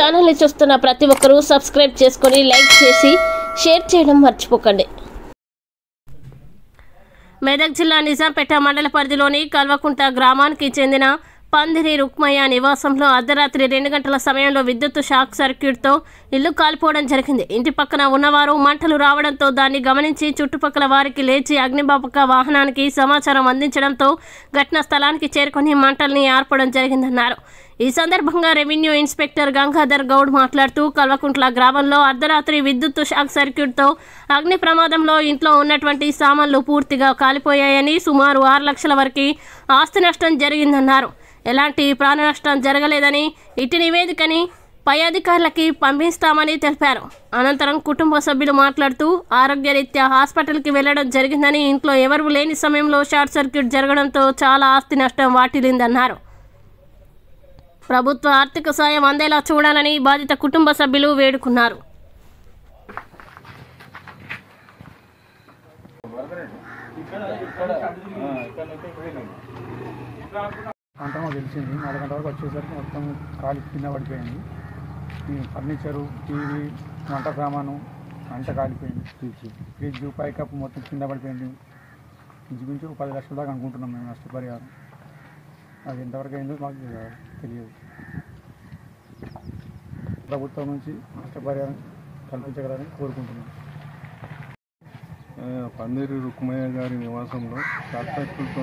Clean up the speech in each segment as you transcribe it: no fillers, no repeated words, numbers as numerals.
Channel ని చూస్తున్న ప్రతి ఒక్కరూ సబ్స్క్రైబ్ చేసుకొని లైక్ చేసి షేర్ చేయడం మర్చిపోకండి। మెదక్ జిల్లా నిజాంపేట మండల పరిధిలోని కల్వకుంట గ్రామానికి చెందిన పందిరి రుక్మయ్య నివాసంలో అర్ధరాత్రి 2 గంటల సమయంలో విద్యుత్ షాక్ సర్క్యూట్తో ఇల్లు కాలిపోవడం జరిగింది। ఇంటి పక్కన ఉన్నవారు మంటలు రావడంతో దాన్ని గమనించి చుట్టుపక్కల వారికి లేచి అగ్నిమాపక వాహనానికి సమాచారం అందించడంతో ఘటనా స్థలానికి చేరుకొని మంటల్ని ఆర్పడం జరిగిందన్నారు। ఈ సందర్భంగా రెవెన్యూ ఇన్స్పెక్టర్ గంగాధర్ గౌడ్ మాట్లాడుతూ కల్వకుంట్ల గ్రామంలో అర్ధరాత్రి విద్యుత్ షాక్ సర్క్యూట్తో అగ్ని ప్రమాదంలో ఇంట్లో ఉన్నటువంటి సామాన్లు పూర్తిగా కాలిపోయాయని సుమారు 6 లక్షల వరకు ఆస్తి నష్టం జరిగిందన్నారు। ఎలాంటి ప్రాణ నష్టం జరగలేదని ఇటు నివేదికని పై అధికారులకి పంపిస్తామని తెలిపారు। అనంతరం కుటుంబ సభ్యులు మాట్లాడుతూ ఆరోగ్యరీత్యా హాస్పిటల్కి వెళ్లడం జరిగిందని ఇంట్లో ఎవరూ లేని సమయంలో షార్ట్ సర్క్యూట్ జరగడంతో చాలా ఆస్తి నష్టం వాటిల్లిందన్నారు। ప్రభుత్వ ఆర్థిక సాయం అందేలా చూడాలని బాధిత కుటుంబ సభ్యులు వేడుకున్నారు। అంతమో తెలిసింది 4 గంటల వరకు వచ్చేసరికి మొత్తం కాలి కింద పడిపోయింది। ఫర్నిచరు, టీవీ, వంట సామాను అంతా కాలిపోయింది। ఫ్రిడ్జ్, పైకప్పు మొత్తం కింద పడిపోయింది। ఇంచుమించు 10 లక్షల దాకా అనుకుంటున్నాం మేము నష్టపరిహారం। అది ఎంతవరకు అయిందో మాకు తెలియదు। ప్రభుత్వం నుంచి నష్టపరిహారం కల్పించగలని కోరుకుంటున్నాం। పందిరి రుక్మయ్య గారి నివాసంలో షార్ట్ సర్క్యూట్తో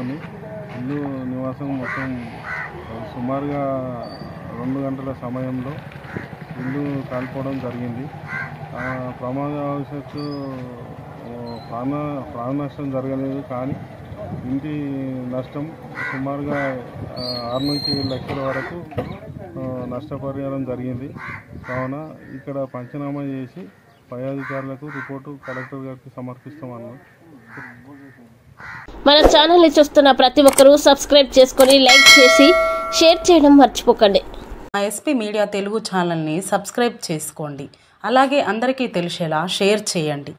ఇల్లు నివాసం మొత్తం సుమారుగా 2 గంటల సమయంలో ఇల్లు కాలిపోవడం జరిగింది। ప్రమాదవశాత్తు ప్రాణ నష్టం జరగలేదు, కానీ ఇంటి నష్టం సుమారుగా 6 నుంచి 7 లక్షల వరకు నష్టపరిహారం జరిగింది। కావున ఇక్కడ పంచనామా చేసి పై అధికారులకు రిపోర్టు కలెక్టర్ గారికి సమర్పిస్తామన్నారు। మన ఛానల్ ని చూస్తున్న ప్రతి ఒక్కరూ సబ్స్క్రైబ్ చేసుకొని లైక్ చేసి షేర్ చేయడం మర్చిపోకండి। ఎస్పీ మీడియా తెలుగు ఛానల్ని సబ్స్క్రైబ్ చేసుకోండి, అలాగే అందరికీ తెలిసేలా షేర్ చేయండి।